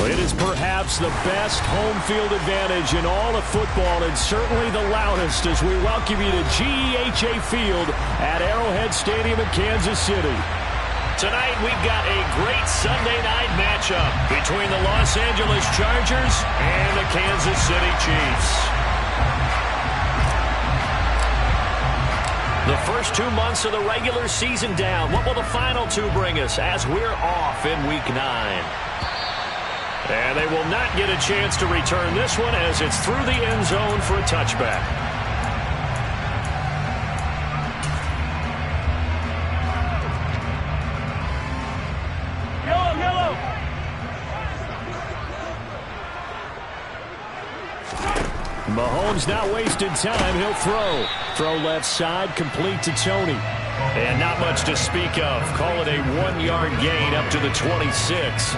It is perhaps the best home field advantage in all of football, and certainly the loudest, as we welcome you to GEHA Field at Arrowhead Stadium in Kansas City. Tonight we've got a great Sunday night matchup between the Los Angeles Chargers and the Kansas City Chiefs. The first 2 months of the regular season down. What will the final two bring us as we're off in Week 9? And they will not get a chance to return this one as it's through the end zone for a touchback. Yellow. Mahomes not wasting time. He'll throw. Throw left side, complete to Tony. And not much to speak of. Call it a 1-yard gain up to the 26.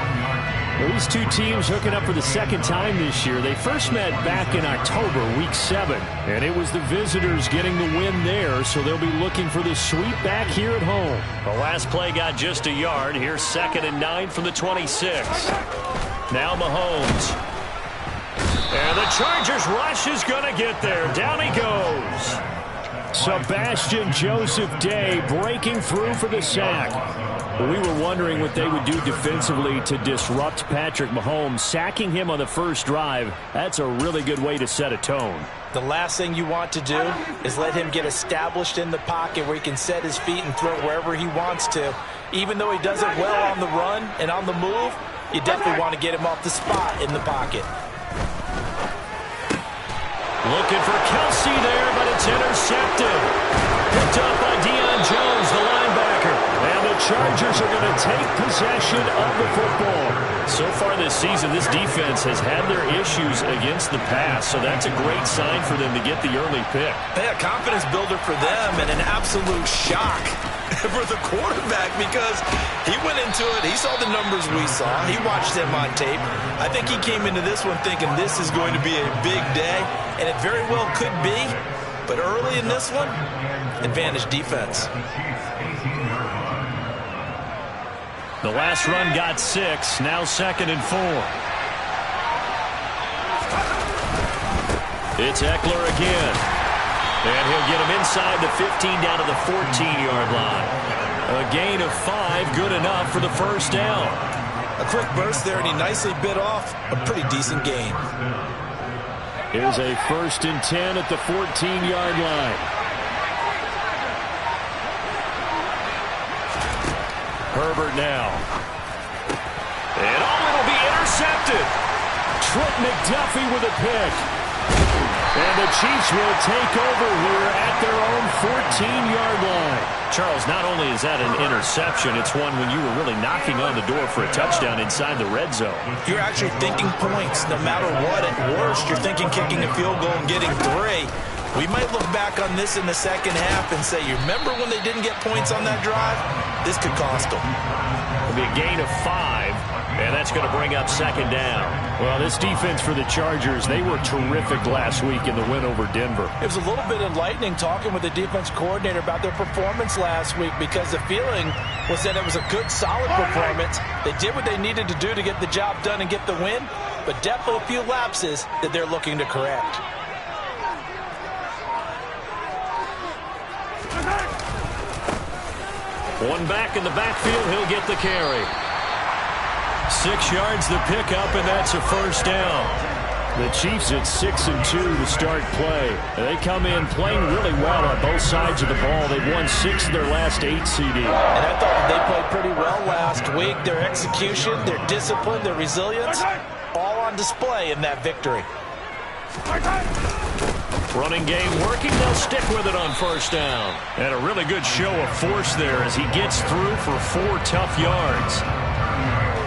Well, these two teams hooking up for the second time this year. They first met back in October, Week 7, and it was the visitors getting the win there, so they'll be looking for the sweep back here at home. The last play got just a yard. Here's 2nd and 9 from the 26. Now Mahomes. And the Chargers rush is going to get there. Down he goes. Sebastian Joseph Day breaking through for the sack. We were wondering what they would do defensively to disrupt Patrick Mahomes. Sacking him on the first drive, that's a really good way to set a tone. The last thing you want to do is let him get established in the pocket where he can set his feet and throw wherever he wants to. Even though he does it well on the run and on the move, you definitely want to get him off the spot in the pocket. Looking for Kelsey there, but it's intercepted. Picked up by Deion Jones, the linebacker. And the Chargers are going to take possession of the football. So far this season, this defense has had their issues against the pass, so that's a great sign for them to get the early pick. Yeah, confidence builder for them and an absolute shock for the quarterback because he went into it. He saw the numbers we saw. He watched them on tape. I think he came into this one thinking this is going to be a big day, and it very well could be. But early in this one, advantage defense. The last run got 6. Now 2nd and 4. It's Eckler again. And he'll get him inside the 15 down to the 14-yard line. A gain of 5, good enough for the first down. A quick burst there, and he nicely bit off a pretty decent gain. Here's a 1st and 10 at the 14-yard line. Herbert now. And it'll be intercepted. Trent McDuffie with a pick. And the Chiefs will take over here at their own 14-yard line. Charles, not only is that an interception, it's one when you were really knocking on the door for a touchdown inside the red zone. You're actually thinking points. No matter what, at worst, you're thinking kicking a field goal and getting 3. We might look back on this in the second half and say, you remember when they didn't get points on that drive? This could cost them. It'll be a gain of 5, and that's going to bring up 2nd down. Well, this defense for the Chargers, they were terrific last week in the win over Denver. It was a little bit enlightening talking with the defense coordinator about their performance last week because the feeling was that it was a good, solid performance. They did what they needed to do to get the job done and get the win, but definitely a few lapses that they're looking to correct. One back in the backfield, he'll get the carry. 6 yards the pickup, and that's a first down. The Chiefs at 6 and 2 to start play. They come in playing really well on both sides of the ball. They've won 6 of their last 8 CD. And I thought they played pretty well last week. Their execution, their discipline, their resilience, all on display in that victory. Running game working. They'll stick with it on first down. And a really good show of force there as he gets through for 4 tough yards.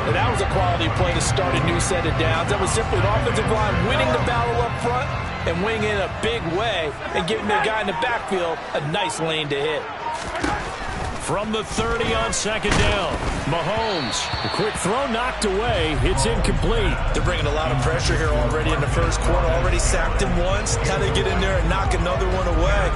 And that was a quality play to start a new set of downs. That was simply an offensive line winning the battle up front and winning in a big way and giving their guy in the backfield a nice lane to hit. From the 30 on 2nd down, Mahomes. The quick throw knocked away. It's incomplete. They're bringing a lot of pressure here already in the first quarter. Already sacked him once. Now they get in there and knock another one away.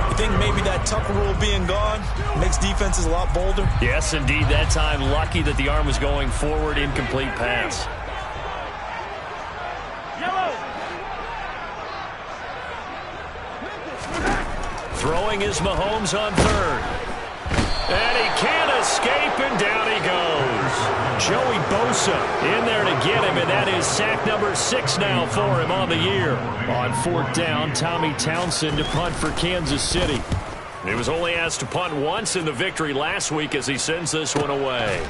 I think maybe that Tucker rule being gone makes defenses a lot bolder. Yes, indeed. That time, lucky that the arm was going forward. Incomplete pass. Throwing is Mahomes on third. And he can't escape, and down he goes. Joey Bosa in there to get him, and that is sack number 6 now for him on the year. On fourth down, Tommy Townsend to punt for Kansas City. He was only asked to punt once in the victory last week as he sends this one away.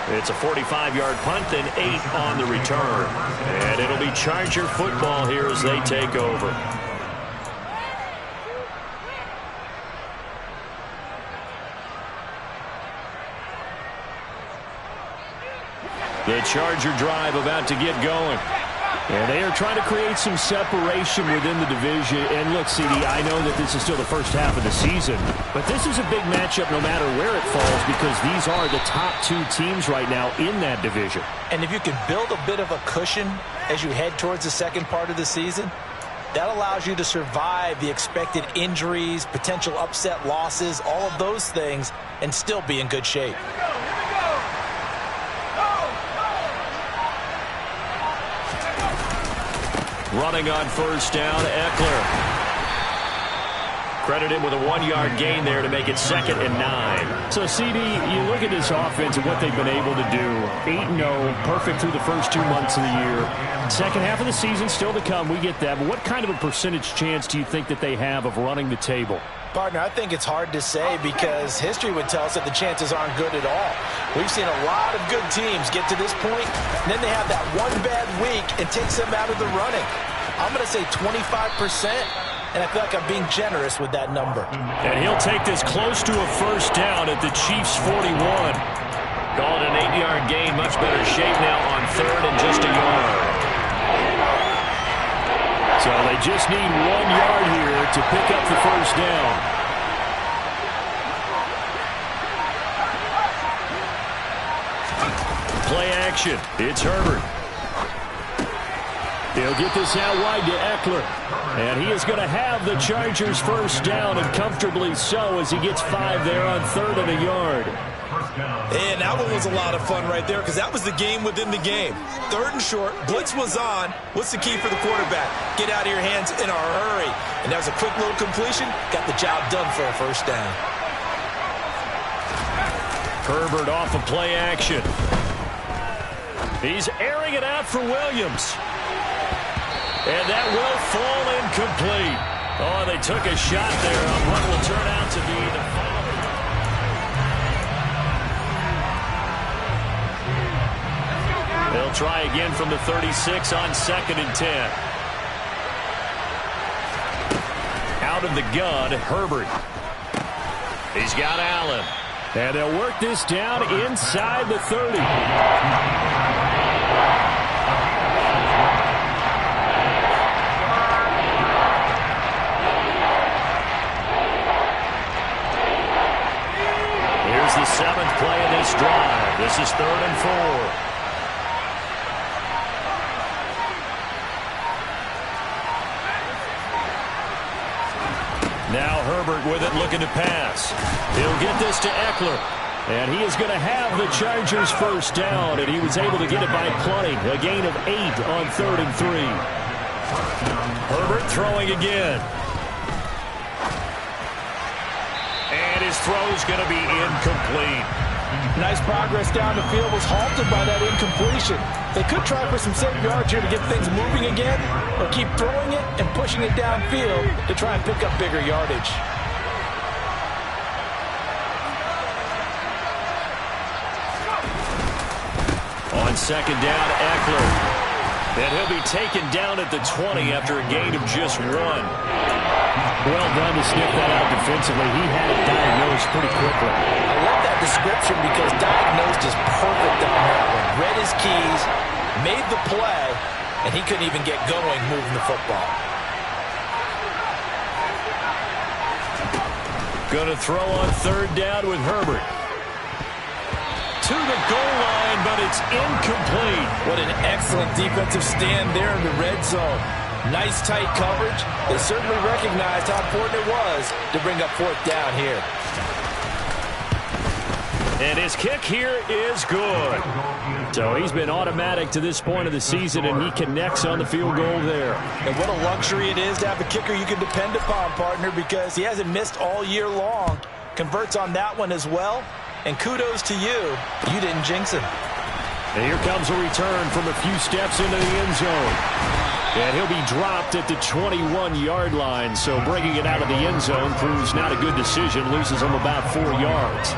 It's a 45-yard punt, then 8 on the return. And it'll be Charger football here as they take over. The Charger drive about to get going. And they are trying to create some separation within the division. And look, CD, I know that this is still the first half of the season, but this is a big matchup no matter where it falls because these are the top 2 teams right now in that division. And if you can build a bit of a cushion as you head towards the second part of the season, that allows you to survive the expected injuries, potential upset losses, all of those things, and still be in good shape. Running on first down, Eckler. Credit him with a 1-yard gain there to make it 2nd and 9. So, CD, you look at this offense and what they've been able to do. 8-0, perfect through the first 2 months of the year. Second half of the season still to come. We get that. But what kind of a percentage chance do you think that they have of running the table? Partner, I think it's hard to say because history would tell us that the chances aren't good at all. We've seen a lot of good teams get to this point, and then they have that one bad week and takes them out of the running. I'm going to say 25%, and I feel like I'm being generous with that number. And he'll take this close to a first down at the Chiefs' 41. Call it an 8-yard gain, much better shape now on third and just a yard. So they just need 1 yard here to pick up the first down. Play action. It's Herbert. He'll get this out wide to Eckler. And he is going to have the Chargers first down, and comfortably so as he gets 5 there on third and a yard. And that one was a lot of fun right there because that was the game within the game. Third and short, blitz was on. What's the key for the quarterback? Get out of your hands in a hurry. And that was a quick little completion. Got the job done for a first down. Herbert off of play action. He's airing it out for Williams. And that will fall incomplete. Oh, they took a shot there on what will turn out to be the final. They'll try again from the 36 on 2nd and 10. Out of the gun, Herbert. He's got Allen. And they'll work this down inside the 30. The 7th play of this drive. This is 3rd and 4. Now Herbert with it, looking to pass. He'll get this to Eckler. And he is going to have the Chargers first down, and he was able to get it by plenty. A gain of 8 on 3rd and 3. Herbert throwing again. And his throw's going to be incomplete. Nice progress down the field, was halted by that incompletion. They could try for some safe yards here to get things moving again, or keep throwing it and pushing it downfield to try and pick up bigger yardage. On 2nd down, Eckler. And he'll be taken down at the 20 after a gain of just 1. Well done to sniff that out defensively. He had it diagnosed pretty quickly. I love that description because diagnosed is perfect on that one. Read his keys, made the play, and he couldn't even get going moving the football. Going to throw on 3rd down with Herbert. To the goal line, but it's incomplete. What an excellent defensive stand there in the red zone. Nice tight coverage. They certainly recognized how important it was to bring up 4th down here. And his kick here is good. So he's been automatic to this point of the season, and he connects on the field goal there. And what a luxury it is to have a kicker you can depend upon, partner, because he hasn't missed all year long. Converts on that one as well. And kudos to you. You didn't jinx him. And here comes a return from a few steps into the end zone. And he'll be dropped at the 21-yard line. So bringing it out of the end zone proves not a good decision. Loses him about 4 yards.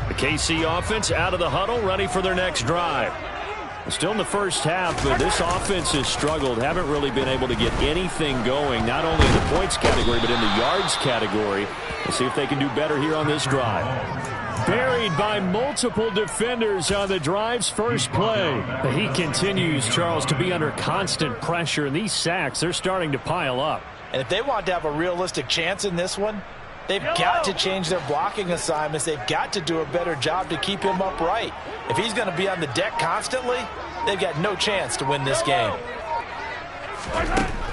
The KC offense out of the huddle, ready for their next drive. Still in the first half, but this offense has struggled. Haven't really been able to get anything going, not only in the points category, but in the yards category. We'll see if they can do better here on this drive. Buried by multiple defenders on the drive's first play. But he continues, Charles, to be under constant pressure, and these sacks, they're starting to pile up. And if they want to have a realistic chance in this one, they've got to change their blocking assignments. They've got to do a better job to keep him upright. If he's going to be on the deck constantly, they've got no chance to win this game.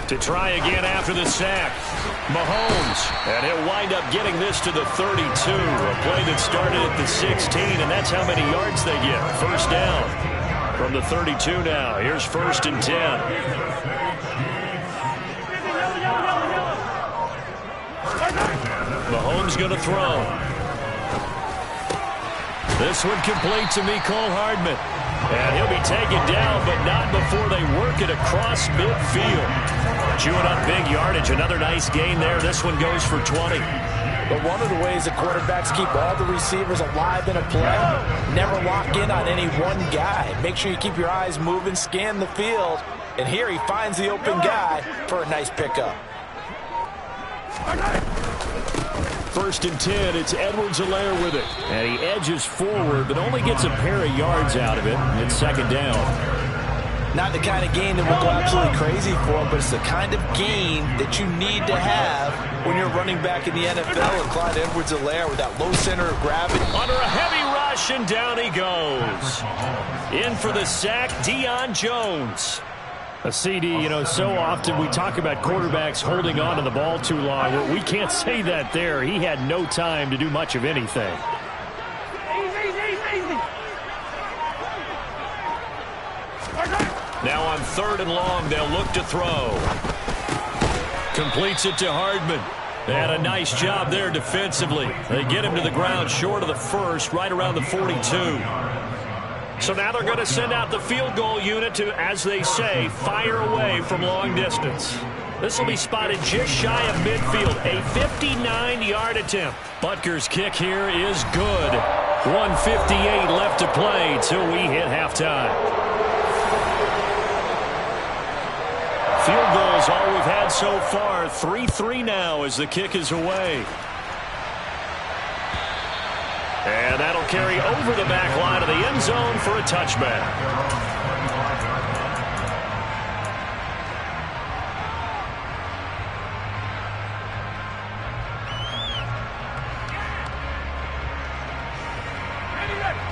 To try again after the sack, Mahomes, and he'll wind up getting this to the 32. A play that started at the 16, and that's how many yards they get. First down from the 32 now. Here's 1st and 10. Mahomes going to throw. This one complete to Mecole Hardman. And he'll be taken down, but not before they work it across midfield. Chewing up big yardage. Another nice gain there. This one goes for 20. But one of the ways that quarterbacks keep all the receivers alive in a play, never lock in on any one guy. Make sure you keep your eyes moving, scan the field. And here he finds the open guy for a nice pickup. 1st and 10, it's Edwards-Helaire with it. And he edges forward, but only gets a pair of yards out of it. It's 2nd down. Not the kind of game that will go absolutely crazy for him, but it's the kind of game that you need to have when you're running back in the NFL. And Clyde Edwards-Helaire with that low center of gravity. Under a heavy rush, and down he goes. In for the sack, Deion Jones. A CD, you know, so often we talk about quarterbacks holding on to the ball too long. Well, we can't say that there. He had no time to do much of anything. Now on 3rd and long, they'll look to throw. Completes it to Hardman. They had a nice job there defensively. They get him to the ground short of the 1st, right around the 42. So now they're going to send out the field goal unit to, as they say, fire away from long distance. This will be spotted just shy of midfield. A 59-yard attempt. Butker's kick here is good. 1:58 left to play till we hit halftime. Field goal is all we've had so far. 3-3 now as the kick is away. And that'll carry over the back line of the end zone for a touchback.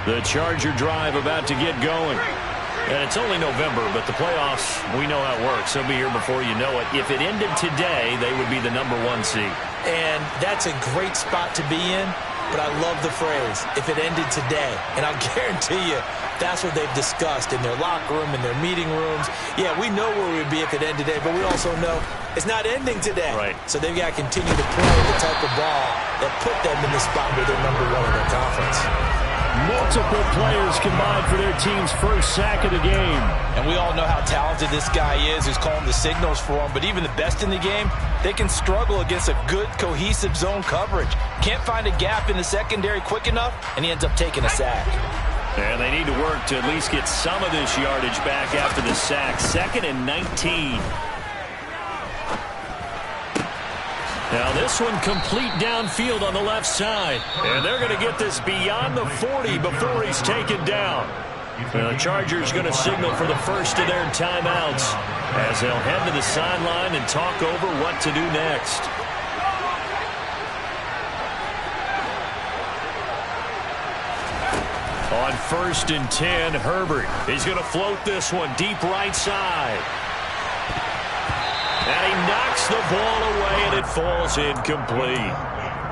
The Charger drive about to get going. And it's only November, but the playoffs, we know how it works. They'll be here before you know it. If it ended today, they would be the #1 seed. And that's a great spot to be in. But I love the phrase, if it ended today. And I'll guarantee you, that's what they've discussed in their locker room, in their meeting rooms. Yeah, we know where we'd be if it ended today, but we also know it's not ending today. Right. So they've got to continue to play the type of ball that put them in the spot where they're #1 in their conference. Multiple players combined for their team's first sack of the game. And we all know how talented this guy is who's calling the signals for him. But even the best in the game, they can struggle against a good, cohesive zone coverage. Can't find a gap in the secondary quick enough, and he ends up taking a sack. And they need to work to at least get some of this yardage back after the sack. 2nd and 19. Now this one complete downfield on the left side. And they're going to get this beyond the 40 before he's taken down. The Chargers going to signal for the first of their timeouts as they'll head to the sideline and talk over what to do next. On 1st and 10, Herbert. He's going to float this one deep right side. And he knocks the ball away, and it falls incomplete.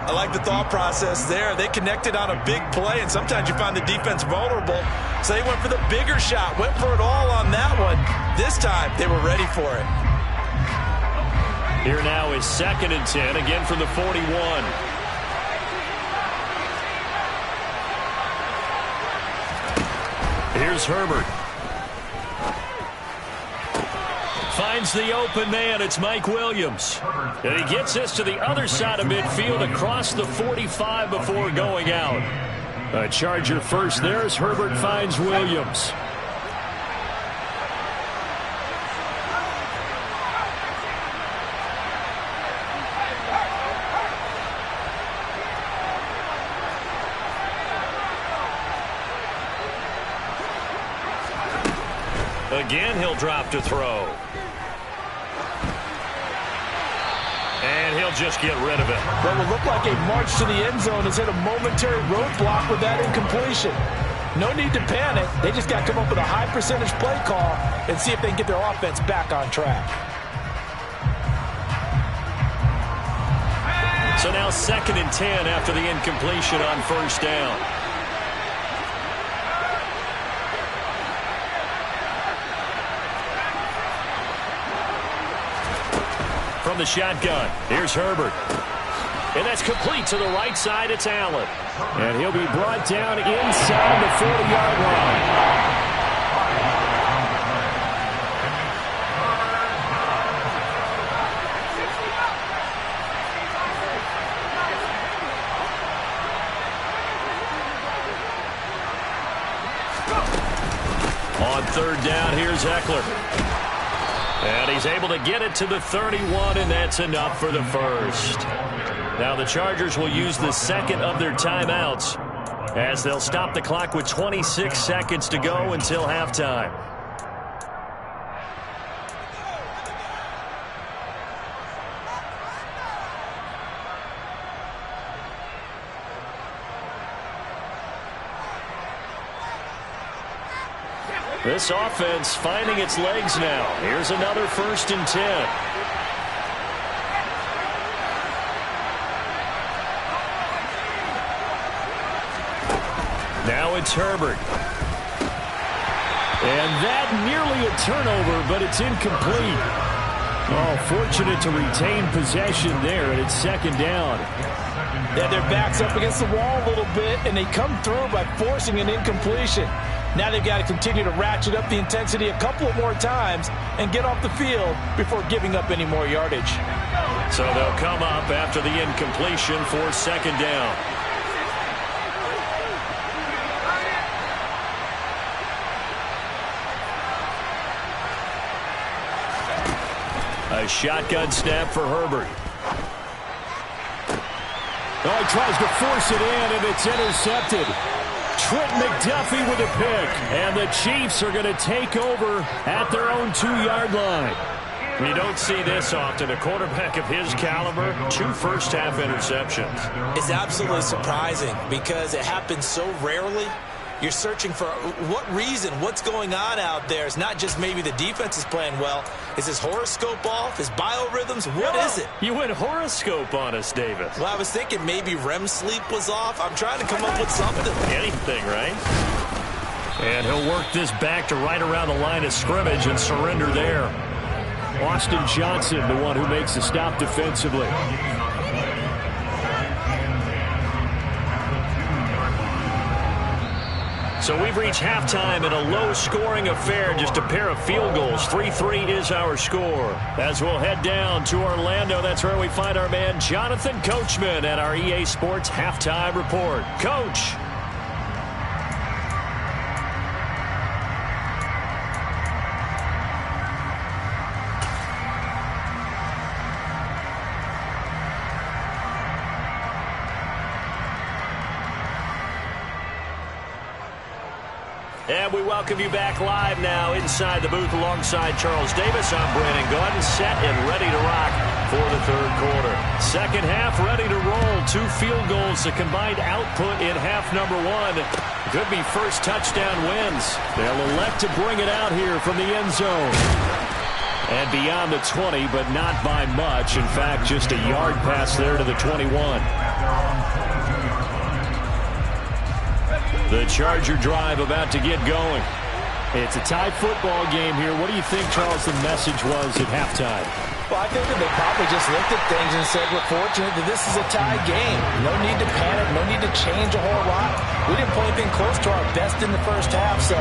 I like the thought process there. They connected on a big play, and sometimes you find the defense vulnerable. So they went for the bigger shot, went for it all on that one. This time, they were ready for it. Here now is 2nd and 10, again from the 41. Here's Herbert. Finds the open man. It's Mike Williams. And he gets this to the other side of midfield across the 45 before going out. A Charger first there as Herbert finds Williams. Again, he'll drop to throw. And he'll just get rid of it. What will look like a march to the end zone has hit a momentary roadblock with that incompletion. No need to panic. They just got to come up with a high percentage play call and see if they can get their offense back on track. So now 2nd and 10 after the incompletion on 1st down. From the shotgun, here's Herbert. And that's complete to the right side. It's Allen. And he'll be brought down inside the 40-yard line. On 3rd down, here's Eckler. And he's able to get it to the 31, and that's enough for the first. Now the Chargers will use the 2nd of their timeouts as they'll stop the clock with 26 seconds to go until halftime. This offense finding its legs now. Here's another 1st and 10. Now it's Herbert. And that nearly a turnover, but it's incomplete. Oh, fortunate to retain possession there, and it's 2nd down. Yeah, their back's up against the wall a little bit, and they come through by forcing an incompletion. Now they've got to continue to ratchet up the intensity a couple of more times and get off the field before giving up any more yardage. So they'll come up after the incompletion for 2nd down. A shotgun snap for Herbert. Oh, he tries to force it in, and it's intercepted. Trent McDuffie with a pick. And the Chiefs are going to take over at their own 2-yard line. You don't see this often. A quarterback of his caliber, 2 first-half interceptions. It's absolutely surprising because it happens so rarely. You're searching for what reason, what's going on out there. It's not just maybe the defense is playing well. Is his horoscope off? His biorhythms? What is it? You went horoscope on us, Davis. Well, I was thinking maybe REM sleep was off. I'm trying to come up with something. Anything, right? And he'll work this back to right around the line of scrimmage and surrender there. Austin Johnson, the one who makes the stop defensively. So we've reached halftime in a low-scoring affair, just a pair of field goals. 3-3 is our score. As we'll head down to Orlando, that's where we find our man Jonathan Coachman at our EA Sports Halftime Report. Coach. And we welcome you back live now inside the booth alongside Charles Davis. I'm Brandon Gaudin, set and ready to rock for the third quarter. Second half ready to roll. 2 field goals, the combined output in half number 1. Could be first touchdown wins. They'll elect to bring it out here from the end zone. And beyond the 20, but not by much. In fact, just a yard pass there to the 21. The Charger drive about to get going. It's a tie football game here. What do you think, Charles, the message was at halftime? Well, I think that they probably just looked at things and said, we're fortunate that this is a tie game. No need to panic. No need to change a whole lot. We didn't play anything close to our best in the first half, so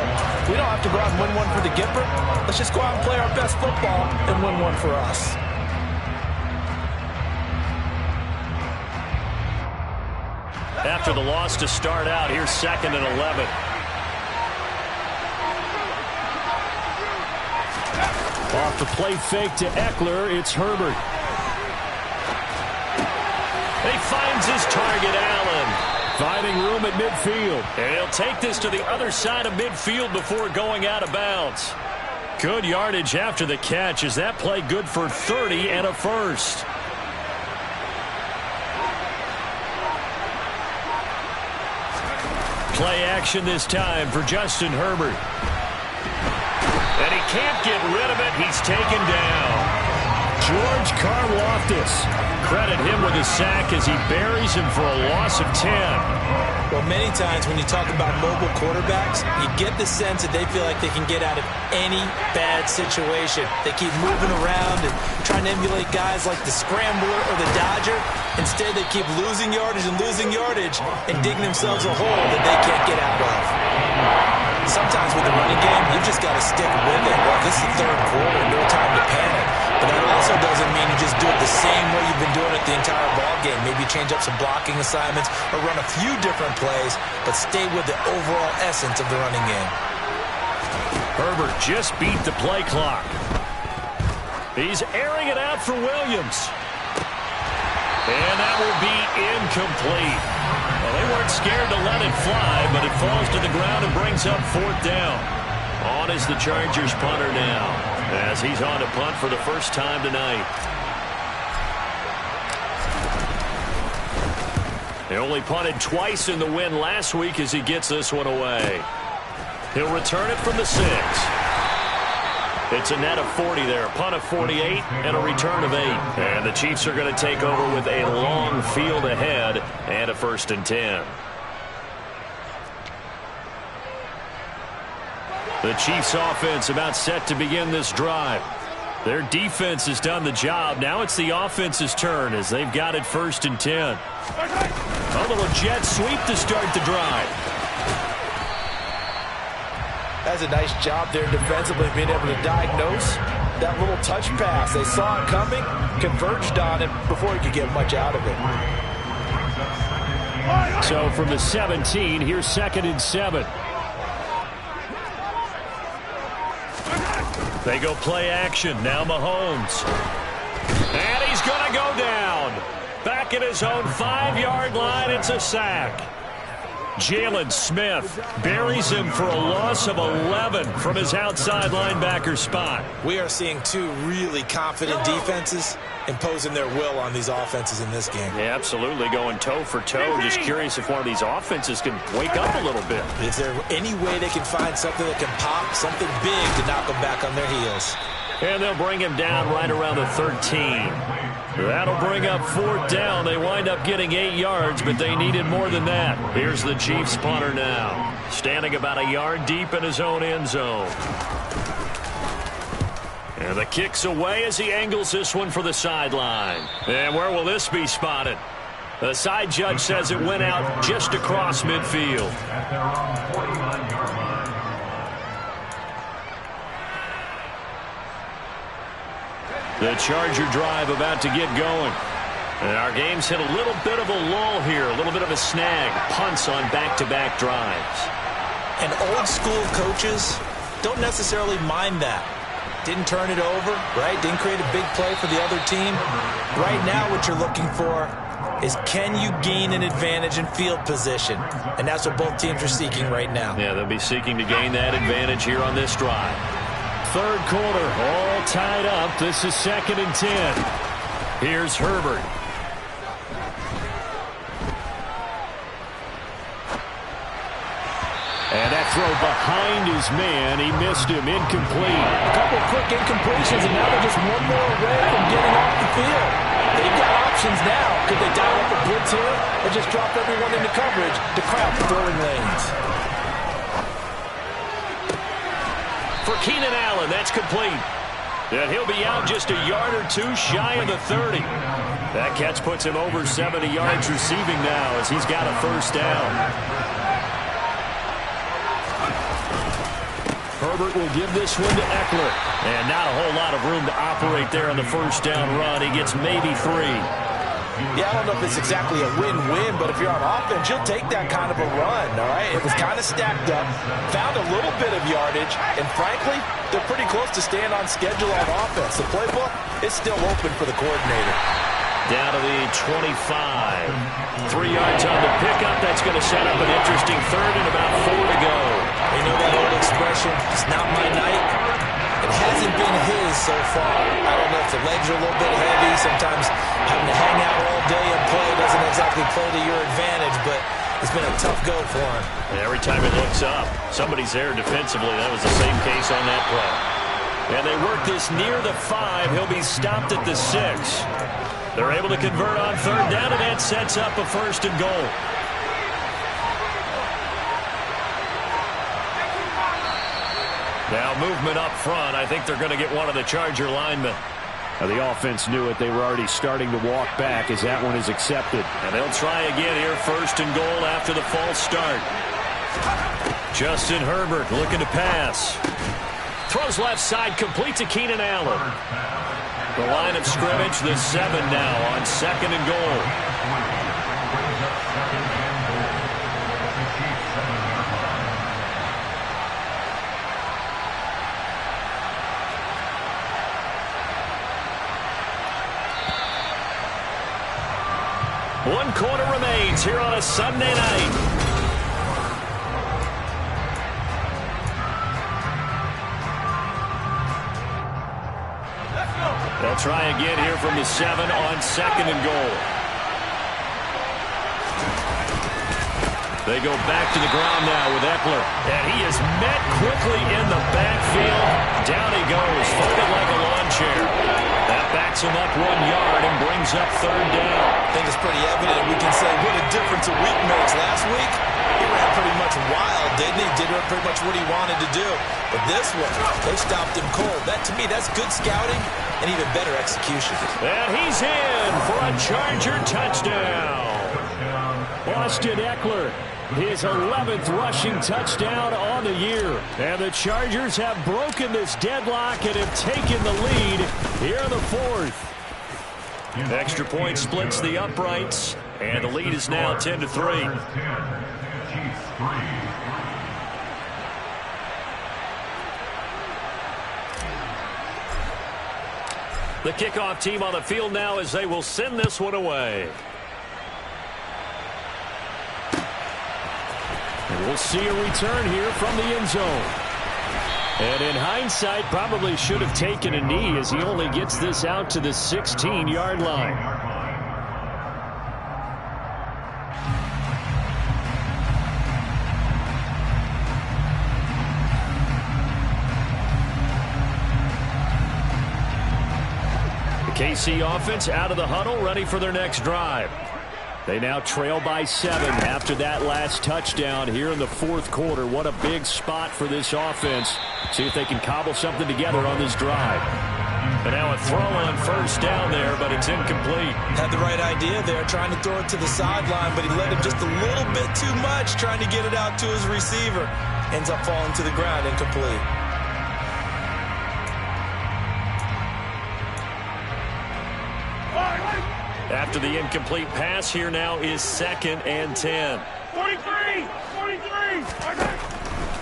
we don't have to go out and win one for the Gipper. Let's just go out and play our best football and win one for us. After the loss to start out, here's 2nd and 11. Off the play fake to Eckler, it's Herbert. He finds his target, Allen. Finding room at midfield. And he'll take this to the other side of midfield before going out of bounds. Good yardage after the catch. Is that play good for 30 and a first? Play action this time for Justin Herbert. And he can't get rid of it. He's taken down. George Karlaftis. Credit him with a sack as he buries him for a loss of 10. Well, many times when you talk about mobile quarterbacks, you get the sense that they feel like they can get out of any bad situation. They keep moving around and trying to emulate guys like the Scrambler or the Dodger. Instead, they keep losing yardage and digging themselves a hole that they can't get out of. Sometimes with the running game, you've just got to stick with it. Well, this is the third quarter, no time to panic. But that also doesn't mean you just do it the same way you've been doing it the entire ball game. Maybe change up some blocking assignments or run a few different plays, but stay with the overall essence of the running game. Herbert just beat the play clock. He's airing it out for Williams. And that will be incomplete. Well, they weren't scared to let it fly, but it falls to the ground and brings up 4th down. On is the Chargers punter now, as he's on to punt for the first time tonight. He only punted twice in the win last week as he gets this one away. He'll return it from the 6. It's a net of 40 there, punt of 48, and a return of 8. And the Chiefs are going to take over with a long field ahead and a 1st and 10. The Chiefs offense about set to begin this drive. Their defense has done the job. Now it's the offense's turn as they've got it 1st and 10. A little jet sweep to start the drive. That's a nice job there defensively, being able to diagnose that little touch pass. They saw it coming, converged on it before he could get much out of it. So from the 17, here's 2nd and 7. They go play action. Now Mahomes. And he's going to go down. Back at his own 5-yard line, it's a sack. Jalen Smith buries him for a loss of 11 from his outside linebacker spot. We are seeing 2 really confident defenses imposing their will on these offenses in this game. Yeah, absolutely, going toe for toe. Just curious if one of these offenses can wake up a little bit. Is there any way they can find something that can pop, something big to knock them back on their heels? And they'll bring him down right around the 13. That'll bring up 4th down. They wind up getting 8 yards, but they needed more than that. Here's the Chiefs punter now, standing about a yard deep in his own end zone. And the kick's away as he angles this one for the sideline. And where will this be spotted? The side judge says it went out just across midfield. The Charger drive about to get going. And our game's hit a little bit of a lull here, a little bit of a snag. Punts on back-to-back drives. And old-school coaches don't necessarily mind that. Didn't turn it over, right? Didn't create a big play for the other team. Right now what you're looking for is, can you gain an advantage in field position? And that's what both teams are seeking right now. Yeah, they'll be seeking to gain that advantage here on this drive. Third quarter, all tied up. This is 2nd and 10. Here's Herbert. And that throw behind his man. He missed him. Incomplete. A couple of quick incompletions, and now they're just one more away from getting off the field. They've got options now. Could they dial up a blitz here or just drop everyone into coverage to crowd the throwing lanes? For Keenan Allen, that's complete. And he'll be out just a yard or two shy of the 30. That catch puts him over 70 yards receiving now as he's got a first down. Herbert will give this one to Eckler. And not a whole lot of room to operate there on the first down run. He gets maybe 3. Yeah, I don't know if it's exactly a win-win, but if you're on offense, you'll take that kind of a run, all right? It was kind of stacked up, found a little bit of yardage, and frankly, they're pretty close to staying on schedule on offense. The playbook is still open for the coordinator. Down to the 25. 3 yards on the pickup. That's going to set up an interesting third and about 4 to go. You know that old expression, it's not my night. It hasn't been his so far. I don't know if the legs are a little bit heavy. Sometimes having to hang out all day and play doesn't exactly play to your advantage, but it's been a tough go for him. And every time he looks up, somebody's there defensively. That was the same case on that play. And they work this near the 5. He'll be stopped at the 6. They're able to convert on third down, and that sets up a first and goal. Now movement up front. I think they're going to get one of the Charger linemen. Now the offense knew it. They were already starting to walk back as that one is accepted. And they'll try again here, first and goal after the false start. Justin Herbert looking to pass. Throws left side, complete to Keenan Allen. The line of scrimmage, the 7 now on second and goal. One quarter remains here on a Sunday night. They'll try again here from the 7 on second and goal. They go back to the ground now with Eckler. And he is met quickly in the backfield. Down he goes, folded like a lawn chair. That backs him up 1 yard and brings up third down. I think it's pretty evident. We can say what a difference a week makes. Last week, he ran pretty much wild, didn't he? Did pretty much what he wanted to do. But this one, they stopped him cold. That, to me, that's good scouting and even better execution. And he's in for a Charger touchdown. Austin Eckler, his 11th rushing touchdown on the year. And the Chargers have broken this deadlock and have taken the lead here in the 4th. Extra point splits the uprights, and the lead is now 10-3. The kickoff team on the field now as they will send this one away. And we'll see a return here from the end zone. And in hindsight, probably should have taken a knee as he only gets this out to the 16-yard line. The KC offense out of the huddle, ready for their next drive. They now trail by 7 after that last touchdown here in the 4th quarter. What a big spot for this offense. See if they can cobble something together on this drive. And now a throw on first down there, but it's incomplete. Had the right idea there, trying to throw it to the sideline, but he let him just a little bit too much, trying to get it out to his receiver. Ends up falling to the ground, incomplete. After the incomplete pass, here now is 2nd and 10. 43!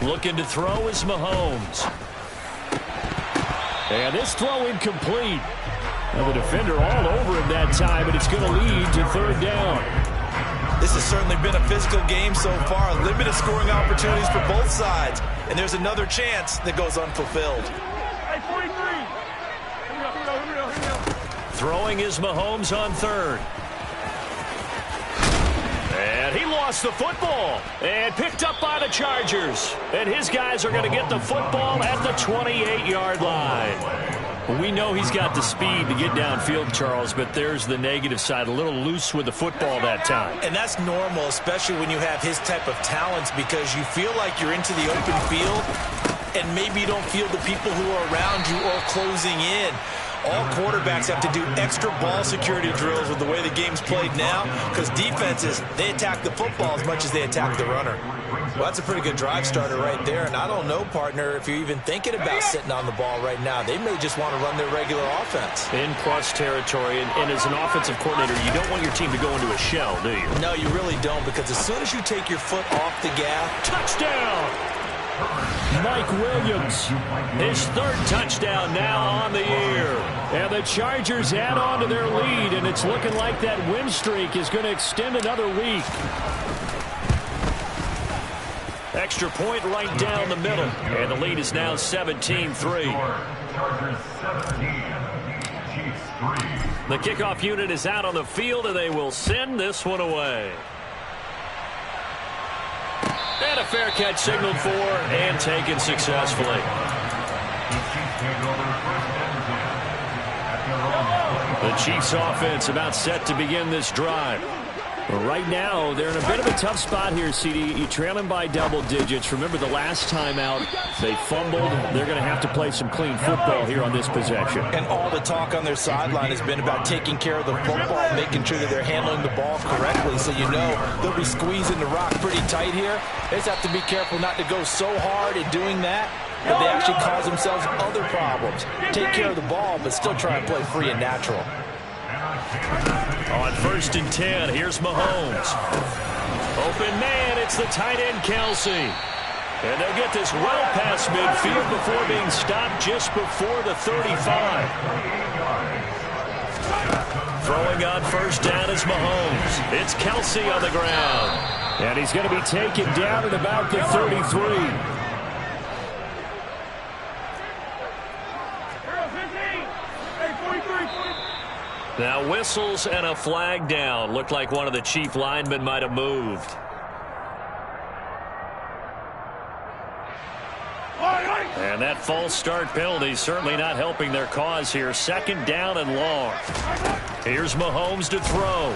Looking to throw is Mahomes. And this throw incomplete. Now the defender all over him that time, but it's going to lead to third down. This has certainly been a physical game so far. Limited scoring opportunities for both sides. And there's another chance that goes unfulfilled. Hey, 43! Here we go. Throwing is Mahomes on third. And he lost the football and picked up by the Chargers. And his guys are going to get the football at the 28-yard line. We know he's got the speed to get downfield, Charles, but there's the negative side. A little loose with the football that time. And that's normal, especially when you have his type of talents, because you feel like you're into the open field and maybe you don't feel the people who are around you or closing in. All quarterbacks have to do extra ball security drills with the way the game's played now, because defenses, they attack the football as much as they attack the runner. Well, that's a pretty good drive starter right there, and I don't know, partner, if you're even thinking about sitting on the ball right now. They may just want to run their regular offense. In plus territory, and as an offensive coordinator, you don't want your team to go into a shell, do you? No, you really don't, because as soon as you take your foot off the gas, touchdown! Mike Williams, his third touchdown now on the year. And the Chargers add on to their lead, and it's looking like that win streak is going to extend another week. Extra point right down the middle, and the lead is now 17-3. The kickoff unit is out on the field, and they will send this one away. And a fair catch signaled for and taken successfully. The Chiefs offense about set to begin this drive. Right now, they're in a bit of a tough spot here, CD. You trail them by double digits. Remember the last time out, they fumbled. They're going to have to play some clean football here on this possession. And all the talk on their sideline has been about taking care of the football, making sure that they're handling the ball correctly. So you know they'll be squeezing the rock pretty tight here. They just have to be careful not to go so hard in doing that that they actually cause themselves other problems. Take care of the ball, but still try and play free and natural. On 1st and 10, here's Mahomes. Open man, it's the tight end Kelce. And they'll get this well past midfield before being stopped just before the 35. Throwing on 1st down is Mahomes. It's Kelce on the ground. And he's going to be taken down at about the 33. Now whistles and a flag down. Looked like one of the Chief linemen might have moved. And that false start penalty certainly not helping their cause here. 2nd down and long. Here's Mahomes to throw.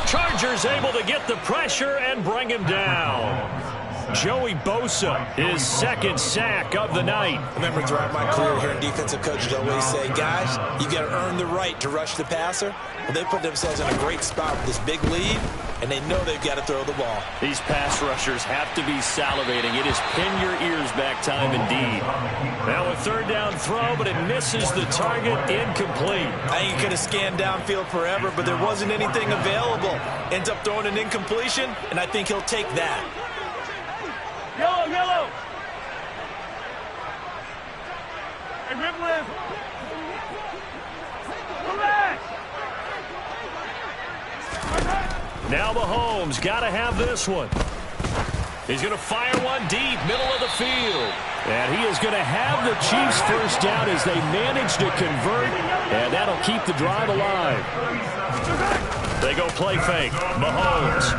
Chargers able to get the pressure and bring him down. Joey Bosa, his 2nd sack of the night. I remember throughout my career here in defensive coaches always say, guys, you got to earn the right to rush the passer. Well, they put themselves in a great spot with this big lead, and they know they've got to throw the ball. These pass rushers have to be salivating. It is pin your ears back time indeed. Now a 3rd down throw, but it misses the target, incomplete. I think he could have scanned downfield forever, but there wasn't anything available. Ends up throwing an incompletion, and I think he'll take that. Yellow, yellow. Hey, Ripland. Relax. Now Mahomes got to have this one. He's going to fire one deep, middle of the field. And he is going to have the Chiefs 1st down as they manage to convert, and that'll keep the drive alive. They go play fake. Mahomes.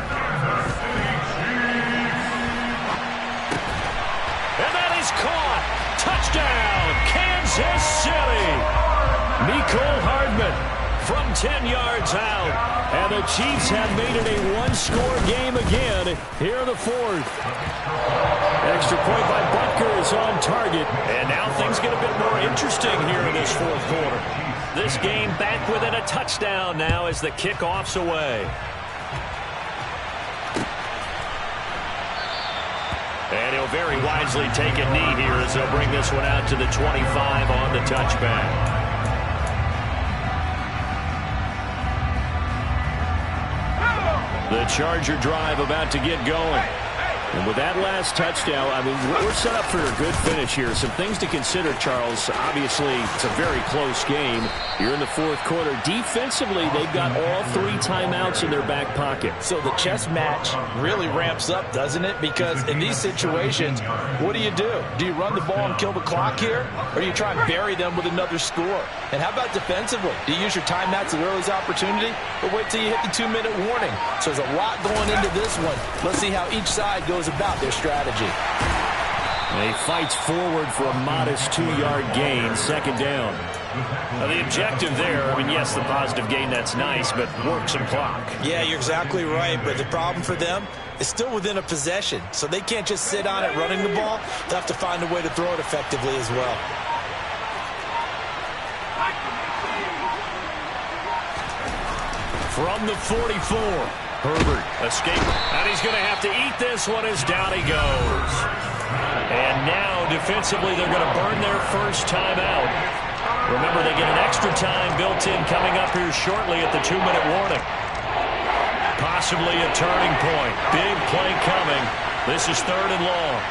And that is caught. Touchdown, Kansas City. Mecole Hardman from 10 yards out. And the Chiefs have made it a one-score game again here in the 4th. Extra point by Butker is on target. And now things get a bit more interesting here in this 4th quarter. This game back within a touchdown now as the kickoff's away. And he'll very wisely take a knee here as they'll bring this one out to the 25 on the touchback. The Charger drive about to get going. And with that last touchdown, I mean, we're set up for a good finish here. Some things to consider, Charles. Obviously, it's a very close game. You're in the fourth quarter. Defensively, they've got all 3 timeouts in their back pocket. So the chess match really ramps up, doesn't it? Because in these situations, what do? Do you run the ball and kill the clock here? Or do you try and bury them with another score? And how about defensively? Do you use your timeouts at earliest opportunity? Or wait till you hit the 2-minute warning? So there's a lot going into this one. Let's see how each side goes about their strategy. And he fights forward for a modest 2-yard gain, second down. Now the objective there, I mean, yes, the positive gain, that's nice, but work some clock. Yeah, you're exactly right, but the problem for them is still within a possession, so they can't just sit on it running the ball. They'll have to find a way to throw it effectively as well. From the 44, Herbert escape, and he's going to have to eat this one as down he goes. And now, defensively, they're going to burn their first timeout. Remember, they get an extra time built in coming up here shortly at the 2-minute warning. Possibly a turning point. Big play coming. This is 3rd and long.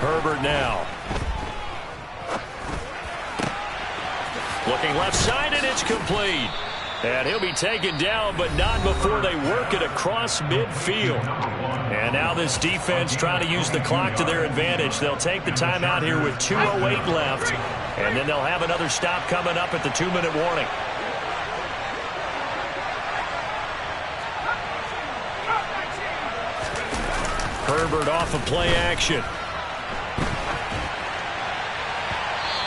Herbert now. Looking left side, and it's complete. And he'll be taken down, but not before they work it across midfield. And now this defense trying to use the clock to their advantage. They'll take the timeout here with 2:08 left, and then they'll have another stop coming up at the 2-minute warning. Herbert off of play action.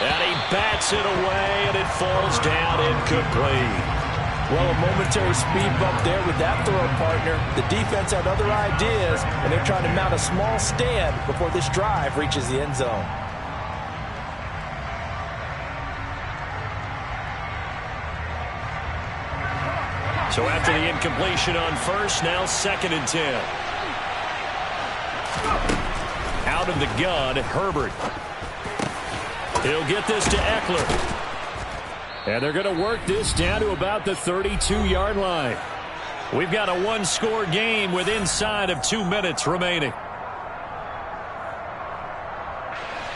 And he bats it away, and it falls down incomplete. Well, a momentary speed bump there with that throw, partner. The defense had other ideas, and they're trying to mount a small stand before this drive reaches the end zone. So after the incompletion on first, now 2nd and 10. Out of the gun, Herbert. He'll get this to Eckler. And they're going to work this down to about the 32-yard line. We've got a 1-score game with inside of 2 minutes remaining.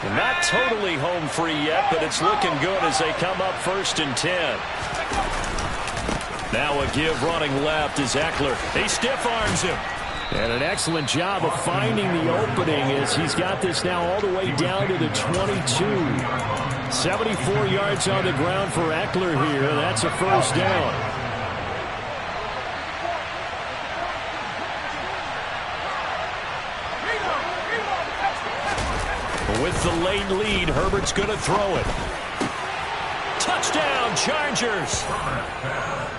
Not totally home free yet, but it's looking good as they come up 1st and 10. Now a give running left is Eckler. He stiff arms him. And an excellent job of finding the opening as he's got this now all the way down to the 22. 74 yards on the ground for Eckler here. That's a first down. With the late lead, Herbert's going to throw it. Touchdown, Chargers.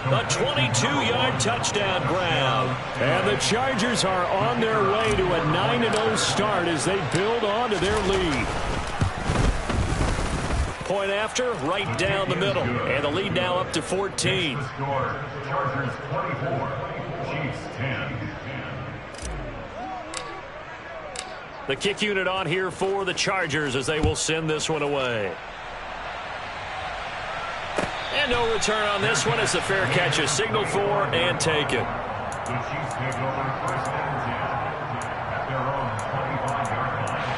A 22-yard touchdown grab. And the Chargers are on their way to a 9-0 start as they build on to their lead. Point after, right down the middle. And the lead now up to 14. Chargers 24, Chiefs 10. The kick unit on here for the Chargers as they will send this one away. And no return on this one as the fair catch is signaled for and taken. The Chiefs take over 1st and 10 at their own 25-yard line.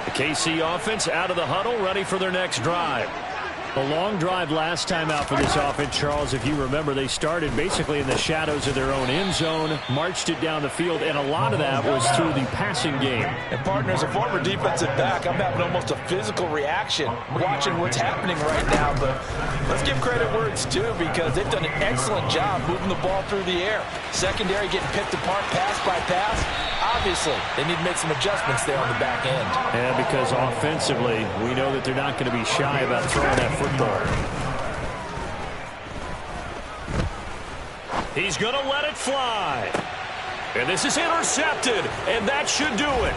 The KC offense out of the huddle, ready for their next drive. A long drive last time out for this offense, Charles. If you remember, they started basically in the shadows of their own end zone, marched it down the field, and a lot of that was through the passing game. And, partner, as a former defensive back, I'm having almost a physical reaction watching what's happening right now. But let's give credit where it's due because they've done an excellent job moving the ball through the air. Secondary getting picked apart pass by pass. Obviously, they need to make some adjustments there on the back end. Yeah, because offensively, we know that they're not going to be shy about throwing that football. He's going to let it fly. And this is intercepted, and that should do it.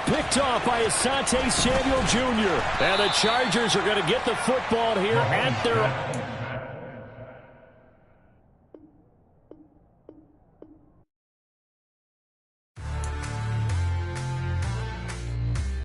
Picked off by Asante Samuel Jr. And the Chargers are going to get the football here at their